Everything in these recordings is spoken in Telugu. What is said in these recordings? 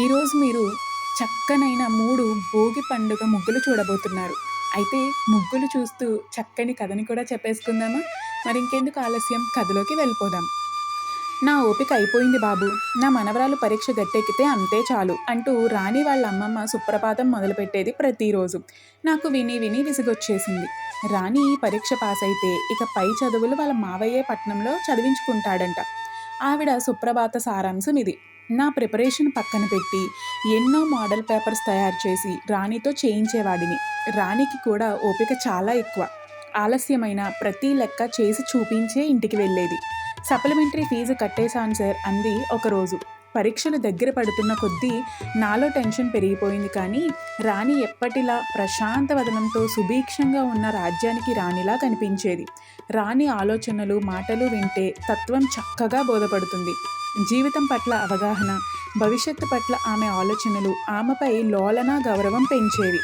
ఈరోజు మీరు చక్కనైన 3 భోగి పండుగ ముగ్గులు చూడబోతున్నారు. అయితే ముగ్గులు చూస్తూ చక్కని కథని కూడా చెప్పేసుకుందామా? మరింకెందుకు ఆలస్యం కథలోకి వెళ్ళిపోదాం. నా ఓపిక అయిపోయింది బాబు. నా మనవరాలు పరీక్ష గట్టెక్కితే అంతే చాలు అంటూ రాణి వాళ్ళ అమ్మమ్మ సుప్రభాతం మొదలుపెట్టేది ప్రతిరోజు. నాకు విని విని విసుగొచ్చేసింది. రాణి ఈ పరీక్ష పాస్ అయితే ఇక పై చదువులు వాళ్ళ మావయ్యే పట్నంలో చదివించుకుంటాడంట. ఆవిడ సుప్రభాత సారాంశం ఇది. నా ప్రిపరేషన్ పక్కన పెట్టి ఎన్నో మోడల్ పేపర్స్ తయారు చేసి రాణితో చేయించేవాడిని. రాణికి కూడా ఓపిక చాలా ఎక్కువ. ఆలస్యమైన ప్రతి లెక్క చేసి చూపించే ఇంటికి వెళ్ళేది. సప్లిమెంటరీ ఫీజు కట్టేశాను సార్ అంది ఒకరోజు. పరీక్షలు దగ్గర పడుతున్న కొద్దీ నాలో టెన్షన్ పెరిగిపోయింది. కానీ రాణి ఎప్పటిలా ప్రశాంత వదనంతో సుభీక్షంగా ఉన్న రాజ్యానికి రాణిలా కనిపించేది. రాణి ఆలోచనలు మాటలు వింటే తత్వం చక్కగా బోధపడుతుంది. జీవితం పట్ల అవగాహన, భవిష్యత్తు పట్ల ఆమె ఆలోచనలు ఆమెపై లోలన గౌరవం పెంచేవి.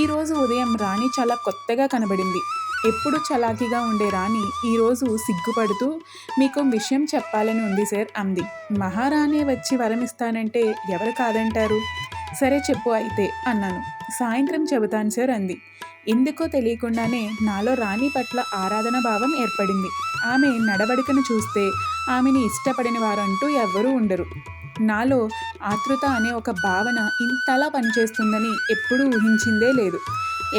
ఈరోజు ఉదయం రాణి చాలా కొత్తగా కనబడింది. ఎప్పుడు చలాకీగా ఉండే రాణి ఈరోజు సిగ్గుపడుతూ మీకు విషయం చెప్పాలని ఉంది సార్ అంది. మహారాణి వచ్చి వరమిస్తానంటే ఎవరు కాదంటారు? సరే చెప్పు అయితే అన్నాను. సాయంత్రం చెబుతాను సార్ అంది. ఎందుకో తెలియకుండానే నాలో రాణి పట్ల ఆరాధన భావం ఏర్పడింది. ఆమె నడవడికను చూస్తే ఆమెని ఇష్టపడిన వారంటూ ఎవ్వరూ ఉండరు. నాలో ఆతృత అనే ఒక భావన ఇంతలా పనిచేస్తుందని ఎప్పుడూ ఊహించిందే లేదు.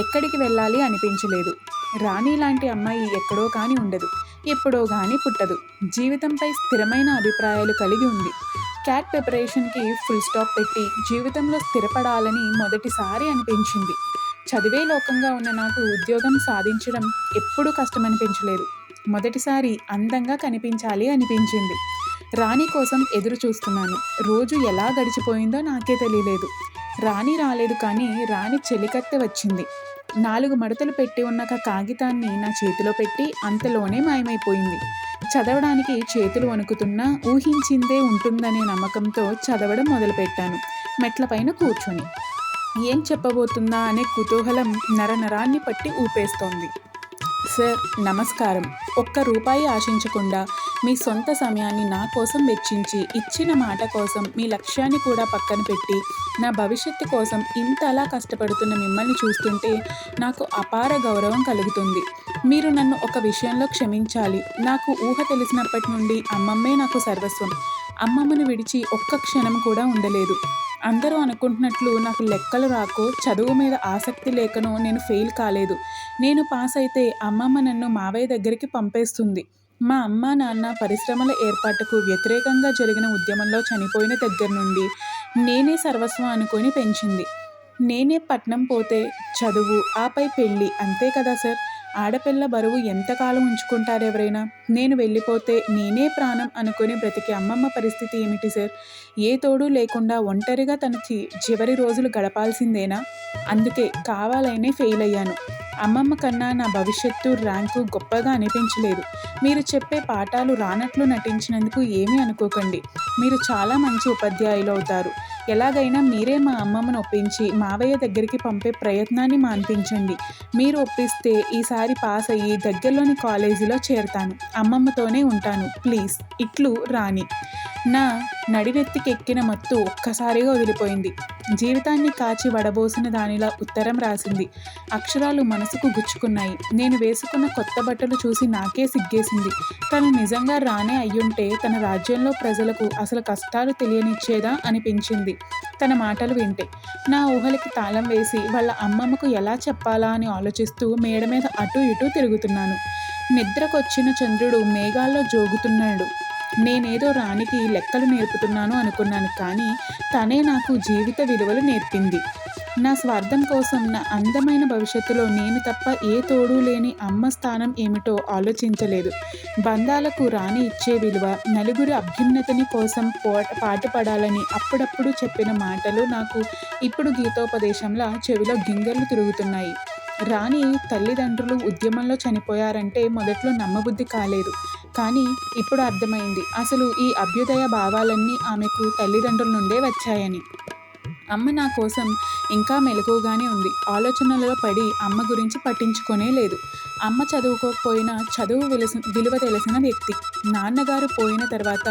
ఎక్కడికి వెళ్ళాలి అనిపించలేదు. రాణి లాంటి అమ్మాయి ఎక్కడో కాని ఉండదు, ఎప్పుడో కానీ పుట్టదు. జీవితంపై స్థిరమైన అభిప్రాయాలు కలిగి ఉంది. క్యాట్ ప్రిపరేషన్కి ఫుల్ స్టాప్ పెట్టి జీవితంలో స్థిరపడాలని మొదటిసారి అనిపించింది. చదివే లోకంగా ఉన్న నాకు ఉద్యోగం సాధించడం ఎప్పుడూ కష్టమనిపించలేదు. మొదటిసారి అందంగా కనిపించాలి అనిపించింది. రాణి కోసం ఎదురు చూస్తున్నాను. రోజు ఎలా గడిచిపోయిందో నాకే తెలియలేదు. రాణి రాలేదు, కానీ రాణి చెలికత్తె వచ్చింది. 4 మడతలు పెట్టి ఉన్న ఒక కాగితాన్ని నా చేతిలో పెట్టి అంతలోనే మాయమైపోయింది. చదవడానికి చేతులు వణుకుతున్నా ఊహించిందే ఉంటుందనే నమ్మకంతో చదవడం మొదలుపెట్టాను. మెట్లపైన కూర్చొని ఏం చెప్పబోతుందా అనే కుతూహలం నరనరాన్ని పట్టి ఊపేస్తోంది. సార్ నమస్కారం. ఒక్క రూపాయి ఆశించకుండా మీ సొంత సమయాన్ని నా కోసం వెచ్చించి ఇచ్చిన మాట కోసం మీ లక్ష్యాన్ని కూడా పక్కన పెట్టి నా భవిష్యత్తు కోసం ఇంతలా కష్టపడుతున్న మిమ్మల్ని చూస్తుంటే నాకు అపార గౌరవం కలుగుతుంది. మీరు నన్ను ఒక విషయంలో క్షమించాలి. నాకు ఊహ తెలిసినప్పటి నుండి అమ్మమ్మే నాకు సర్వస్వం. అమ్మమ్మను విడిచి ఒక్క క్షణం కూడా ఉండలేదు. అందరూ అనుకుంటున్నట్లు నాకు లెక్కలు రాకో, చదువు మీద ఆసక్తి లేకనో నేను ఫెయిల్ కాలేదు. నేను పాస్ అయితే అమ్మమ్మ నన్ను మావయ్య దగ్గరికి పంపేస్తుంది. మా అమ్మ నాన్న పరిశ్రమల ఏర్పాటుకు వ్యతిరేకంగా జరిగిన ఉద్యమంలో చనిపోయిన దగ్గర నుండి నేనే సర్వస్వం అనుకొని పెంచింది. నేనే పట్నం పోతే చదువు, ఆపై పెళ్ళి, అంతే కదా సార్. ఆడపిల్ల బరువు ఎంతకాలం ఉంచుకుంటారు ఎవరైనా? నేను వెళ్ళిపోతే నేనే ప్రాణం అనుకొని బ్రతికే అమ్మమ్మ పరిస్థితి ఏమిటి సార్? ఏ తోడు లేకుండా ఒంటరిగా తన చివరి రోజులు గడపాల్సిందేనా? అందుకే కావాలనే ఫెయిల్ అయ్యాను. అమ్మమ్మ కన్నా నా భవిష్యత్తు, ర్యాంకు గొప్పగా అనిపించలేదు. మీరు చెప్పే పాఠాలు రానట్లు నటించినందుకు ఏమీ అనుకోకండి. మీరు చాలా మంచి ఉపాధ్యాయులు అవుతారు. ఎలాగైనా మీరే మా అమ్మమ్మను ఒప్పించి మావయ్య దగ్గరికి పంపే ప్రయత్నాన్ని మాన్పించండి. మీరు ఒప్పిస్తే ఈసారి పాస్ అయ్యి దగ్గరలోని కాలేజీలో చేరతాను. అమ్మమ్మతోనే ఉంటాను. ప్లీజ్. ఇట్లు రాణి. నా నడినెత్తికెక్కిన మత్తు ఒక్కసారిగా వదిలిపోయింది. జీవితాన్ని కాచి వడబోసిన దానిలా ఉత్తరం రాసింది. అక్షరాలు మనసుకు గుచ్చుకున్నాయి. నేను వేసుకున్న కొత్త బట్టలు చూసి నాకే సిగ్గేసింది. తను నిజంగా రానే అయ్యుంటే తన రాజ్యంలో ప్రజలకు అసలు కష్టాలు తెలియనిచ్చేదా అనిపించింది తన మాటలు వింటే. నా ఊహలకి తాళం వేసి వాళ్ళ అమ్మమ్మకు ఎలా చెప్పాలా అని ఆలోచిస్తూ మేడ మీద అటూ ఇటూ తిరుగుతున్నాను. నిద్రకొచ్చిన చంద్రుడు మేఘాల్లో జోగుతున్నాడు. నేనేదో రాణికి లెక్కలు నేర్పుతున్నాను అనుకున్నాను, కానీ తనే నాకు జీవిత విలువలు నేర్పింది. నా స్వార్థం కోసం నా అందమైన భవిష్యత్తులో నేను తప్ప ఏ తోడు లేని అమ్మ స్థానం ఏమిటో ఆలోచించలేదు. బంధాలకు రాణి ఇచ్చే విలువ, నలుగురి అభ్యున్నతిని కోసం పాటుపడాలని అప్పుడప్పుడు చెప్పిన మాటలు నాకు ఇప్పుడు గీతోపదేశంలా చెవిలో గింగర్లు తిరుగుతున్నాయి. రాణి తల్లిదండ్రులు ఉద్యమంలో చనిపోయారంటే మొదట్లో నమ్మబుద్ధి కాలేదు. కానీ ఇప్పుడు అర్థమైంది, అసలు ఈ అభ్యుదయ భావాలన్నీ ఆమెకు తల్లిదండ్రుల నుండే వచ్చాయని. అమ్మ నా కోసం ఇంకా మెలకువగానే ఉంది. ఆలోచనలలో పడి అమ్మ గురించి పట్టించుకొనే లేదు. అమ్మ చదువుకోకపోయినా చదువు విలువ తెలిసిన వ్యక్తి. నాన్నగారు పోయిన తర్వాత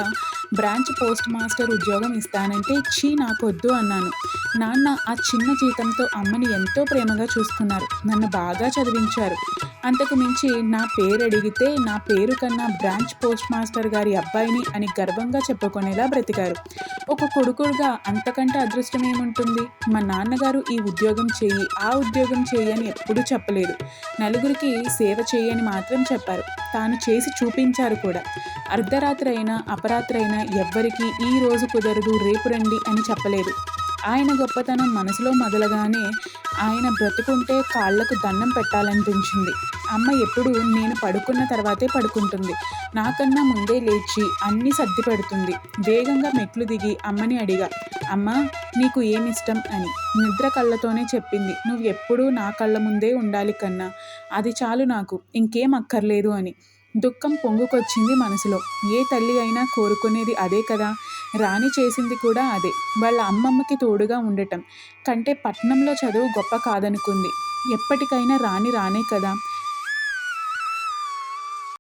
బ్రాంచ్ పోస్ట్ మాస్టర్ ఉద్యోగం ఇస్తానంటే ఛీ నాకొద్దు అన్నాను. నాన్న ఆ చిన్న జీతంతో అమ్మని ఎంతో ప్రేమగా చూసుకున్నారు. నన్ను బాగా చదివించారు. అంతకు మించి నా పేరు అడిగితే నా పేరు కన్నా బ్రాంచ్ పోస్ట్ మాస్టర్ గారి అబ్బాయిని అని గర్వంగా చెప్పుకునేలా బ్రతికారు. ఒక కొడుకుగా అంతకంటే అదృష్టం ఏముంటుంది? మా నాన్నగారు ఈ ఉద్యోగం చెయ్యి, ఆ ఉద్యోగం చెయ్యి అని ఎప్పుడూ చెప్పలేదు. నలుగురికి సేవ చెయ్యని మాత్రం చెప్పారు. తాను చేసి చూపించారు కూడా. అర్ధరాత్రి అయినా అపరాత్రి అయినా ఎవ్వరికీ ఈ రోజు కుదరదు రేపు రండి అని చెప్పలేదు. ఆయన గొప్పతనం మనసులో మొదలగానే ఆయన బ్రతుకుంటే కాళ్లకు దండం పెట్టాలనిపించింది. అమ్మ ఎప్పుడు నేను పడుకున్న తర్వాతే పడుకుంటుంది. నాకన్నా ముందే లేచి అన్నీ సర్ది పెడుతుంది. వేగంగా మెట్లు దిగి అమ్మని అడిగా, అమ్మా నీకు ఏమిష్టం అని. నిద్ర కళ్ళతోనే చెప్పింది, నువ్వు ఎప్పుడూ నా కళ్ళ ముందే ఉండాలి కన్నా, అది చాలు నాకు, ఇంకేం అక్కర్లేదు అని. దుఃఖం పొంగుకొచ్చింది మనసులో. ఏ తల్లి అయినా కోరుకునేది అదే కదా. రాణి చేసింది కూడా అదే. వాళ్ళ అమ్మమ్మకి తోడుగా ఉండటం కంటే పట్నంలో చదువు గొప్ప కాదనుకుంది. ఎప్పటికైనా రాణి రానే కదా.